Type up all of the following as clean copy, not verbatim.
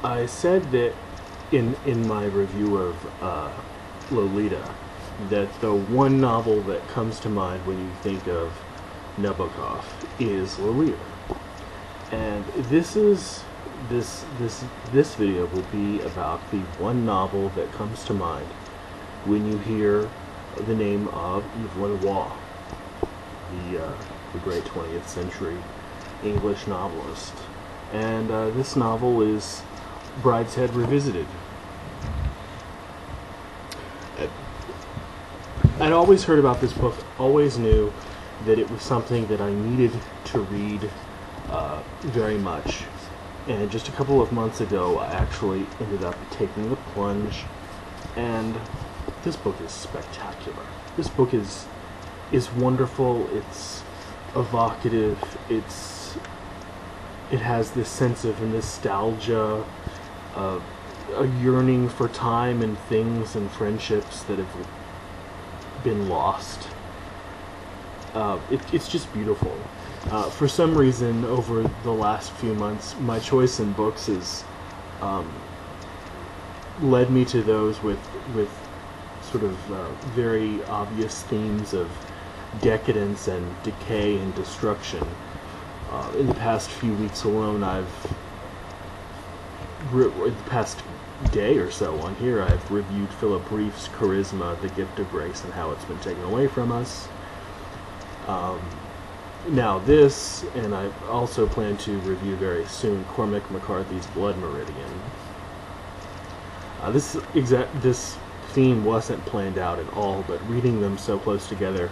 I said that in my review of Lolita, that the one novel that comes to mind when you think of Nabokov is Lolita, and this video will be about the one novel that comes to mind when you hear the name of Evelyn Waugh, the great 20th century English novelist. And this novel is Brideshead Revisited. I'd always heard about this book, always knew that it was something that I needed to read very much. And just a couple of months ago, I actually ended up taking the plunge, and this book is spectacular. This book is wonderful, it's evocative, it has this sense of nostalgia, a yearning for time and things and friendships that have been lost. It's just beautiful. For some reason, over the last few months, my choice in books has led me to those with sort of very obvious themes of decadence and decay and destruction. In the past few weeks alone, the past day or so on here, I've reviewed Philip Reif's Charisma, The Gift of Grace, and how it's been taken away from us. Now this, and I also plan to review very soon, Cormac McCarthy's Blood Meridian. This theme wasn't planned out at all, but reading them so close together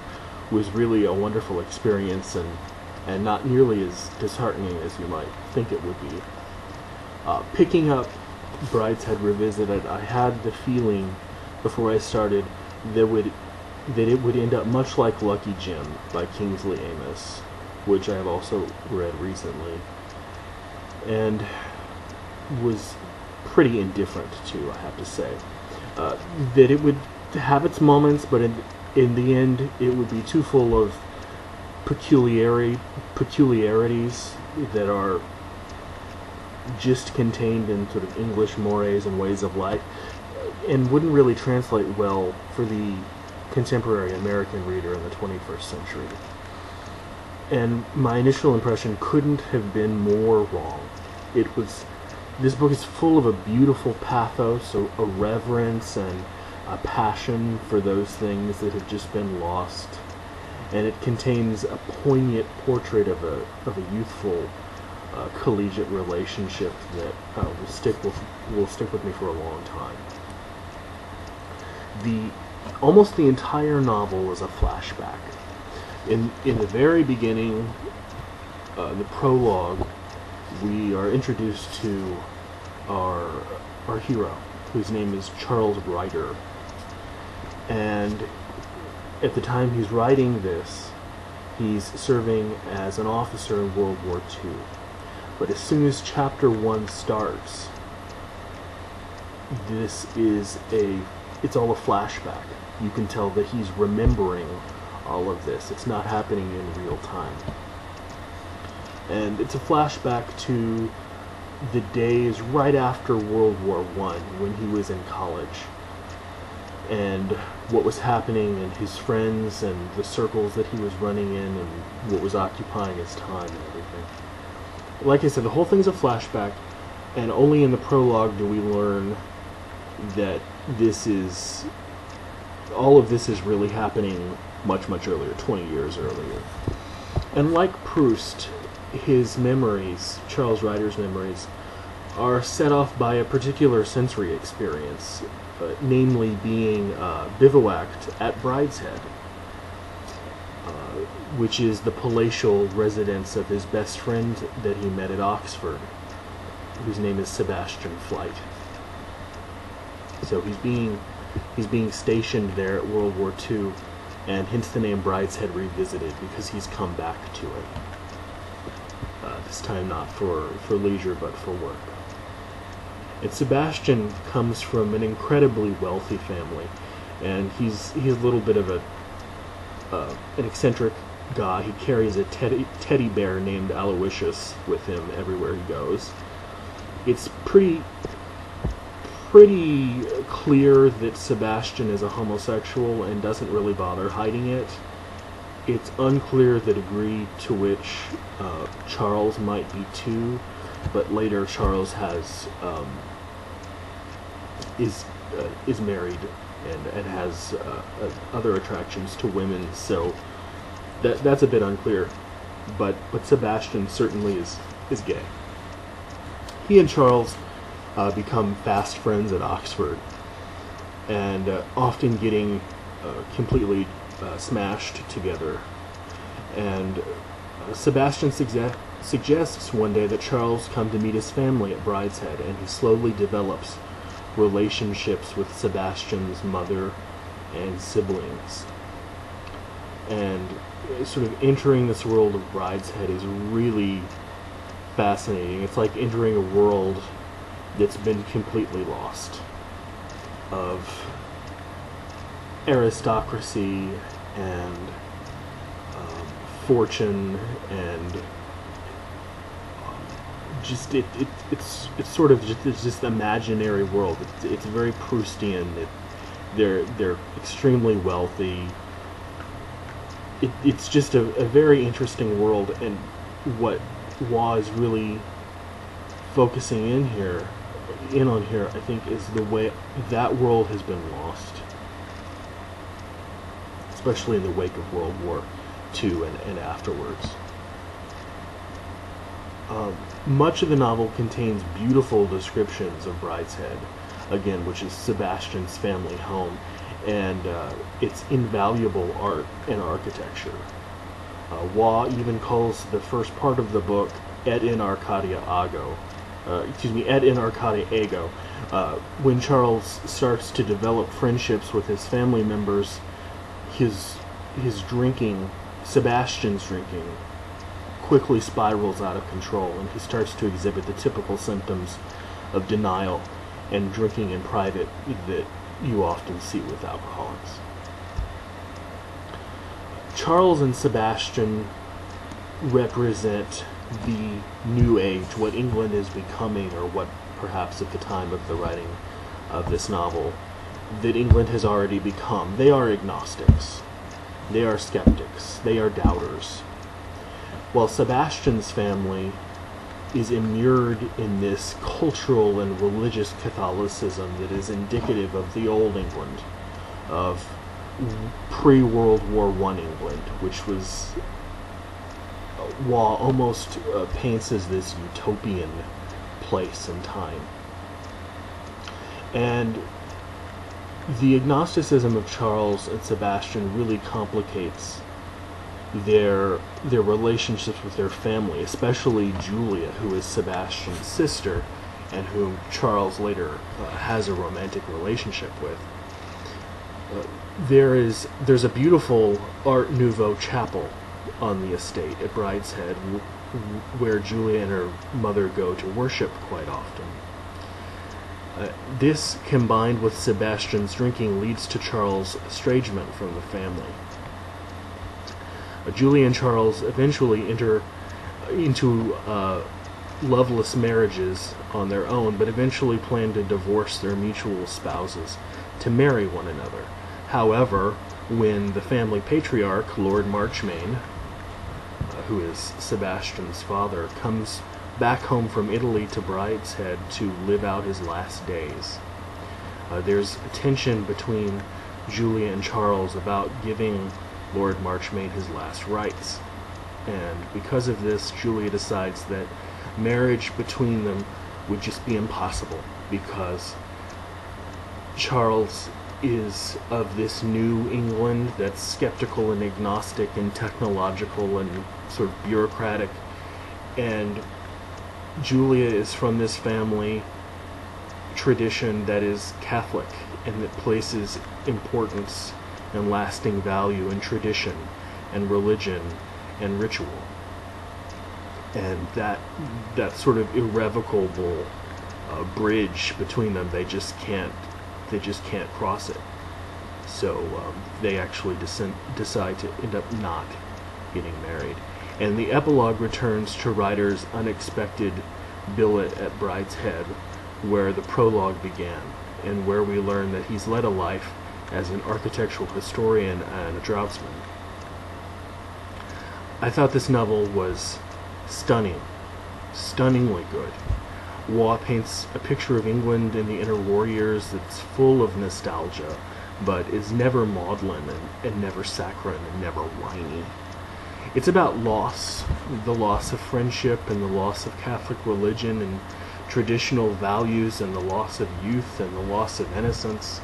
was really a wonderful experience, and not nearly as disheartening as you might think it would be. Picking up Brideshead Revisited, I had the feeling before I started that it would end up much like Lucky Jim by Kingsley Amis, which I have also read recently, and was pretty indifferent to, I have to say. That it would have its moments, but in the end it would be too full of peculiarities that are just contained in sort of English mores and ways of life, and wouldn't really translate well for the contemporary American reader in the 21st century. And my initial impression couldn't have been more wrong. This book is full of a beautiful pathos, a reverence, and a passion for those things that have just been lost. And it contains a poignant portrait of a youthful collegiate relationship that will stick with me for a long time. Almost the entire novel is a flashback. In the very beginning, the prologue, we are introduced to our hero, whose name is Charles Ryder. And at the time he's writing this, he's serving as an officer in World War II. But as soon as chapter 1 starts, it's all a flashback. You can tell that he's remembering all of this. It's not happening in real time. And it's a flashback to the days right after World War I, when he was in college, and what was happening, and his friends, and the circles that he was running in, and what was occupying his time and everything. Like I said, the whole thing's a flashback, and only in the prologue do we learn that all of this is really happening much, much earlier, 20 years earlier. And like Proust, his memories, Charles Ryder's memories, are set off by a particular sensory experience, namely being bivouacked at Brideshead, which is the palatial residence of his best friend that he met at Oxford, whose name is Sebastian Flight. So he's being stationed there at World War II, and hence the name Brideshead Revisited, because he's come back to it. This time not for leisure, but for work. And Sebastian comes from an incredibly wealthy family, and he's a little bit of an eccentric guy. He carries a teddy bear named Aloysius with him everywhere he goes. it's pretty clear that Sebastian is a homosexual and doesn't really bother hiding it. It's unclear the degree to which Charles might be too, but later Charles is married and has other attractions to women, so that's a bit unclear. But Sebastian certainly is gay. He and Charles become fast friends at Oxford, and often getting completely smashed together. And Sebastian suggests one day that Charles come to meet his family at Brideshead, and he slowly develops relationships with Sebastian's mother and siblings. And sort of entering this world of Brideshead is really fascinating. It's like entering a world that's been completely lost, of aristocracy and fortune, and just it's sort of just imaginary world. It's very Proustian. They're extremely wealthy. It's just a very interesting world, and what Waugh is really focusing in on here, I think, is the way that world has been lost, especially in the wake of World War II and afterwards. Much of the novel contains beautiful descriptions of Brideshead, again, which is Sebastian's family home, and its invaluable art and architecture. Waugh even calls the first part of the book Et in Arcadia Ego. Et in Arcadia Ego. When Charles starts to develop friendships with his family members, his drinking, Sebastian's drinking, quickly spirals out of control, and he starts to exhibit the typical symptoms of denial and drinking in private that you often see with alcoholics. Charles and Sebastian represent the new age, what England is becoming, or what perhaps at the time of the writing of this novel, that England has already become. They are agnostics. They are skeptics. They are doubters. While Sebastian's family is immured in this cultural and religious Catholicism that is indicative of the old England, of pre-World War I England, which was, Waugh almost paints as this utopian place and time. And the agnosticism of Charles and Sebastian really complicates their relationships with their family, especially Julia, who is Sebastian's sister, and whom Charles later has a romantic relationship with. There's a beautiful Art Nouveau chapel on the estate at Brideshead, where Julia and her mother go to worship quite often. This, combined with Sebastian's drinking, leads to Charles' estrangement from the family. Julia and Charles eventually enter into loveless marriages on their own, but eventually plan to divorce their mutual spouses to marry one another. However, when the family patriarch, Lord Marchmain, who is Sebastian's father, comes back home from Italy to Brideshead to live out his last days, there's a tension between Julia and Charles about giving Lord Marchmain his last rites. And because of this, Julia decides that marriage between them would just be impossible, because Charles is of this new England that's skeptical and agnostic and technological and sort of bureaucratic, and Julia is from this family tradition that is Catholic and that places importance and lasting value in tradition and religion and ritual. And that sort of irrevocable bridge between them, they just can't cross it. So they actually decide to end up not getting married. And the epilogue returns to writer's unexpected billet at Brideshead, where the prologue began, and where we learn that he's led a life as an architectural historian and a draftsman. I thought this novel was stunning, stunningly good. Waugh paints a picture of England in the interwar years that's full of nostalgia, but is never maudlin and never saccharine and never whiny. It's about loss, the loss of friendship and the loss of Catholic religion and traditional values and the loss of youth and the loss of innocence.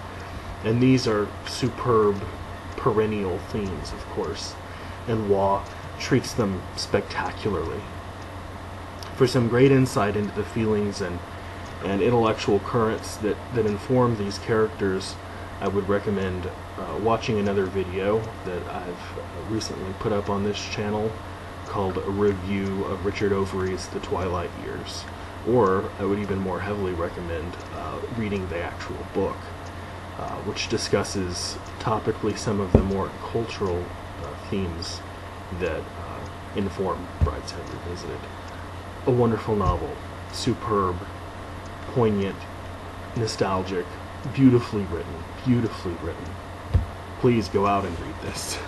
And these are superb, perennial themes, of course, and Waugh treats them spectacularly. For some great insight into the feelings and intellectual currents that inform these characters, I would recommend watching another video that I've recently put up on this channel called A Review of Richard Overy's The Twilight Years. Or I would even more heavily recommend reading the actual book, which discusses topically some of the more cultural themes that inform Brideshead Revisited. A wonderful novel, superb, poignant, nostalgic, beautifully written, beautifully written. Please go out and read this.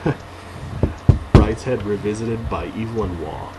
Brideshead Revisited by Evelyn Waugh.